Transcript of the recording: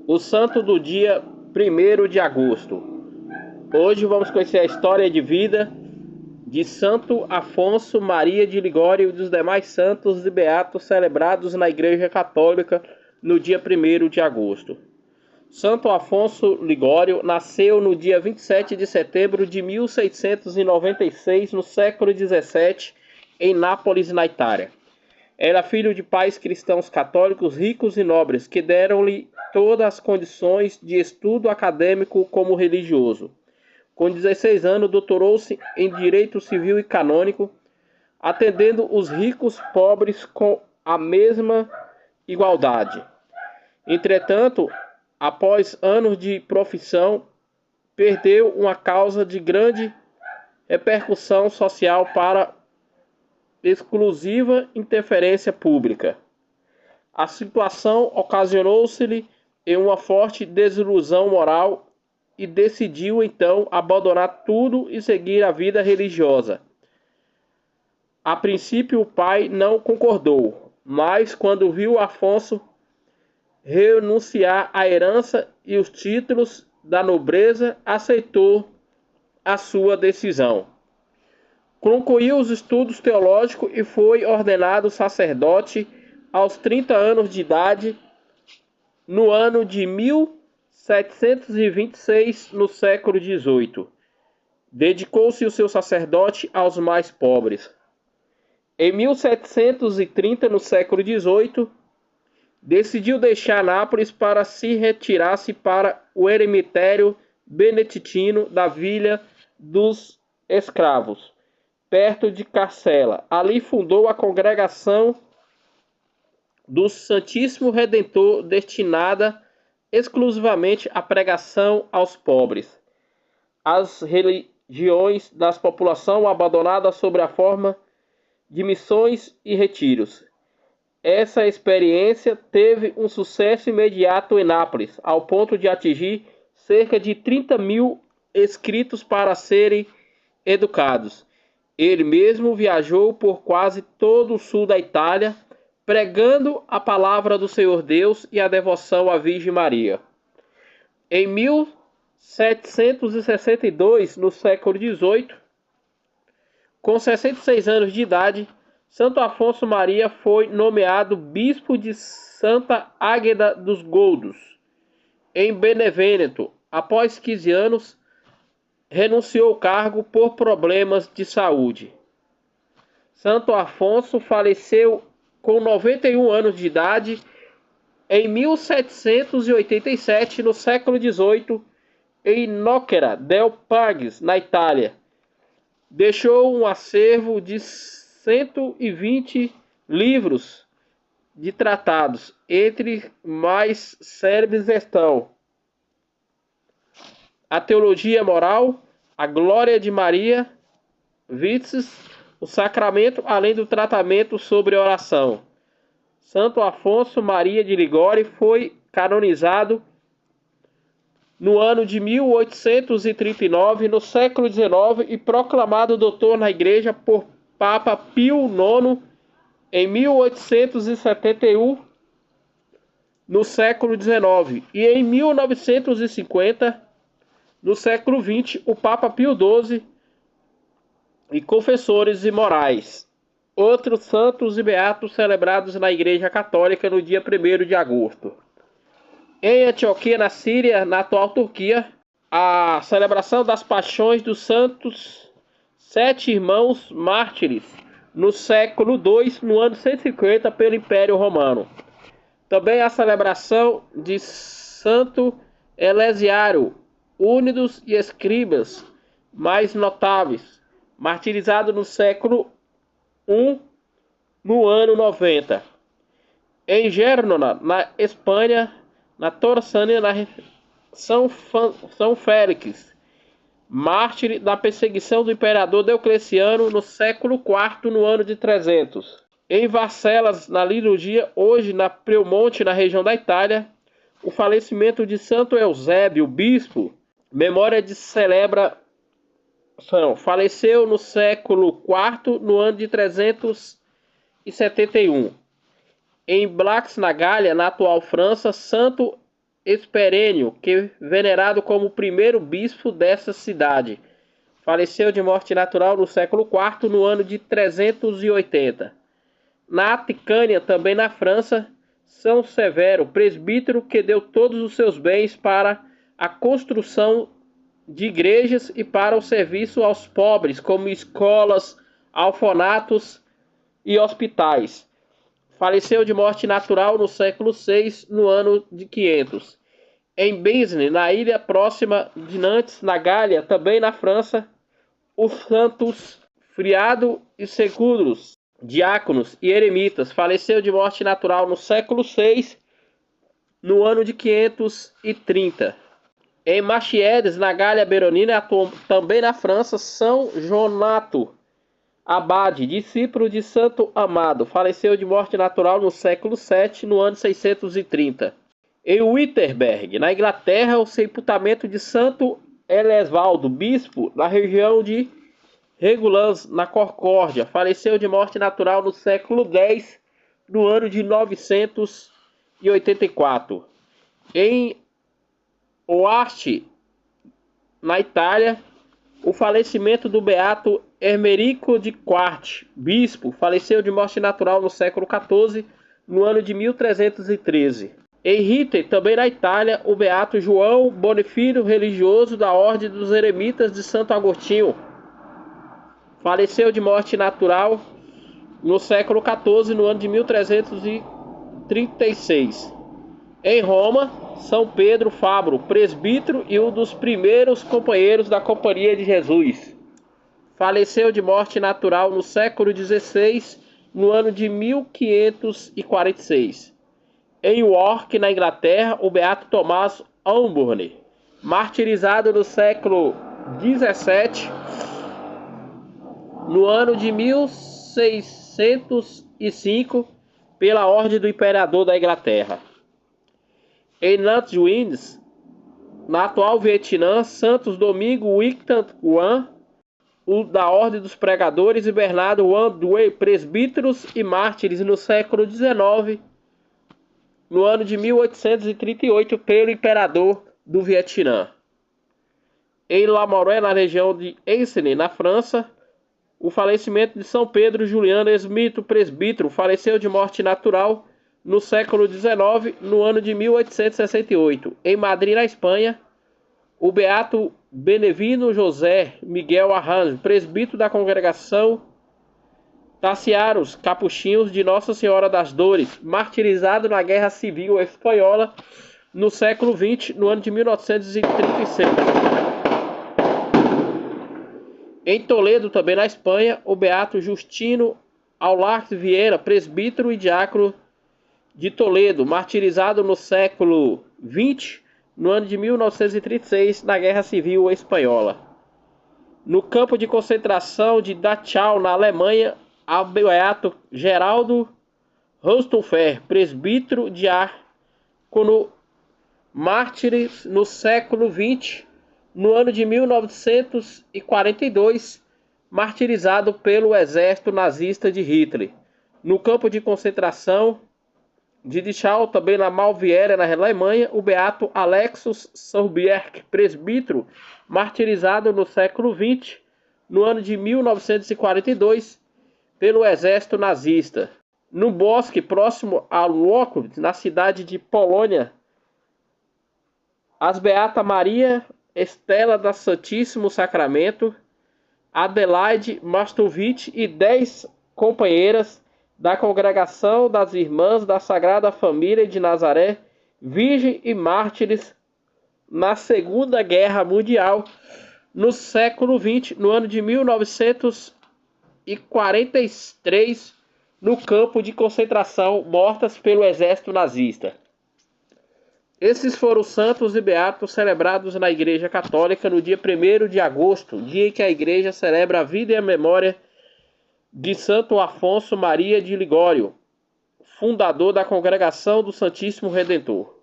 O santo do dia 1º de agosto. Hoje vamos conhecer a história de vida de Santo Afonso Maria de Ligório e dos demais santos e beatos celebrados na Igreja Católica no dia 1º de agosto. Santo Afonso Ligório nasceu no dia 27 de setembro de 1696, no século XVII, em Nápoles, na Itália. Era filho de pais cristãos católicos ricos e nobres, que deram-lhe todas as condições de estudo acadêmico como religioso. Com 16 anos, doutorou-se em Direito Civil e Canônico, atendendo os ricos pobres com a mesma igualdade. Entretanto, após anos de profissão, perdeu uma causa de grande repercussão social para exclusiva interferência pública. A situação ocasionou-se-lhe em uma forte desilusão moral e decidiu então abandonar tudo e seguir a vida religiosa. A princípio o pai não concordou, mas quando viu Afonso renunciar à herança e os títulos da nobreza, aceitou a sua decisão. Concluiu os estudos teológicos e foi ordenado sacerdote aos 30 anos de idade, no ano de 1726, no século XVIII. Dedicou-se o seu sacerdote aos mais pobres. Em 1730, no século XVIII, decidiu deixar Nápoles para se retirar-se para o eremitério beneditino da Vila dos Escravos, perto de Carcela. Ali fundou a Congregação do Santíssimo Redentor, destinada exclusivamente à pregação aos pobres. As religiões das populações abandonadas sob a forma de missões e retiros. Essa experiência teve um sucesso imediato em Nápoles, ao ponto de atingir cerca de 30.000 inscritos para serem educados. Ele mesmo viajou por quase todo o sul da Itália, pregando a palavra do Senhor Deus e a devoção à Virgem Maria. Em 1762, no século XVIII, com 66 anos de idade, Santo Afonso Maria foi nomeado bispo de Santa Águeda dos Goldos, em Benevento. Após 15 anos, renunciou ao cargo por problemas de saúde. Santo Afonso faleceu com 91 anos de idade em 1787, no século XVIII, em Nocera del Pagis, na Itália. Deixou um acervo de 120 livros de tratados, entre mais célebres estão a Teologia Moral, a Glória de Maria, Vices, o Sacramento, além do tratamento sobre oração. Santo Afonso Maria de Ligório foi canonizado no ano de 1839, no século XIX, e proclamado doutor na Igreja por Papa Pio IX em 1871, no século XIX. E em 1950, no século XX, o Papa Pio XII e confessores e morais. Outros santos e beatos celebrados na Igreja Católica no dia 1º de agosto. Em Antioquia, na Síria, na atual Turquia, a celebração das paixões dos santos 7 irmãos mártires, no século II, no ano 150, pelo Império Romano. Também a celebração de Santo Elesiário, Únidos e Escribas mais notáveis, martirizado no século I, no ano 90. Em Gerona, na Espanha, na Torsânia, na São Félix, mártir da perseguição do imperador Diocleciano no século IV, no ano de 300. Em Varcelas, na liturgia, hoje na Piemonte, na região da Itália, o falecimento de Santo Eusébio, bispo, memória de celebração. Faleceu no século IV, no ano de 371. Em Blax, na Gália, na atual França, Santo Esperênio, que venerado como o primeiro bispo dessa cidade. Faleceu de morte natural no século IV, no ano de 380. Na Aticânia, também na França, São Severo, presbítero que deu todos os seus bens para a construção de igrejas e para o serviço aos pobres, como escolas, orfanatos e hospitais. Faleceu de morte natural no século VI, no ano de 500. Em Besne, na ilha próxima de Nantes, na Gália, também na França, os santos Friado e Seguros, diáconos e eremitas, faleceu de morte natural no século VI, no ano de 530. Em Machiedes, na Gália Beronina, também na França, São Jonato Abade, discípulo de Santo Amado, faleceu de morte natural no século VII, no ano 630. Em Wittenberg, na Inglaterra, o sepultamento de Santo Elesvaldo, bispo, na região de Regulans, na Concórdia, faleceu de morte natural no século X, no ano de 984. Em Oarte, na Itália, o falecimento do beato Hermerico de Quarte, bispo, faleceu de morte natural no século XIV, no ano de 1313. Em Ritter, também na Itália, o beato João Bonifírio, religioso da Ordem dos Eremitas de Santo Agostinho, faleceu de morte natural no século XIV, no ano de 1336. Em Roma, São Pedro Fabro, presbítero e um dos primeiros companheiros da Companhia de Jesus, faleceu de morte natural no século XVI, no ano de 1546. Em York, na Inglaterra, o beato Tomás Osborne, martirizado no século XVII, no ano de 1605, pela ordem do imperador da Inglaterra. Em Nantes Winds, na atual Vietnã, Santos Domingo Wictan Wan, o da Ordem dos Pregadores, e Bernardo Wan Due, presbíteros e mártires no século XIX, no ano de 1838, pelo imperador do Vietnã. Em La Morée, na região de Essene, na França, o falecimento de São Pedro Juliano Smith, presbítero, faleceu de morte natural no século XIX, no ano de 1868. Em Madrid, na Espanha, o beato Benevino José Miguel Arranjo, presbítero da congregação Tassiaros Capuchinhos de Nossa Senhora das Dores, martirizado na Guerra Civil Espanhola no século XX, no ano de 1936. Em Toledo, também na Espanha, o beato Justino Aulard Vieira, presbítero e diácono de Toledo, martirizado no século XX, no ano de 1936, na Guerra Civil Espanhola. No campo de concentração de Dachau, na Alemanha, o beato Geraldo Rostofer, presbítero diácono, mártires no século XX, no ano de 1942, martirizado pelo exército nazista de Hitler. No campo de concentração de Dachau, também na Malviera, na Alemanha, o beato Alexus Soubierk, presbítero, martirizado no século XX, no ano de 1942, pelo exército nazista. No bosque próximo a Lwów, na cidade de Polônia, as beata Maria Estela da Santíssimo Sacramento, Adelaide Mastovich e 10 companheiras da Congregação das Irmãs da Sagrada Família de Nazaré, virgem e mártires na Segunda Guerra Mundial, no século XX, no ano de 1943, no campo de concentração, mortas pelo exército nazista. Esses foram os santos e beatos celebrados na Igreja Católica no dia 1º de agosto, dia em que a Igreja celebra a vida e a memória de Santo Afonso Maria de Ligório, fundador da Congregação do Santíssimo Redentor.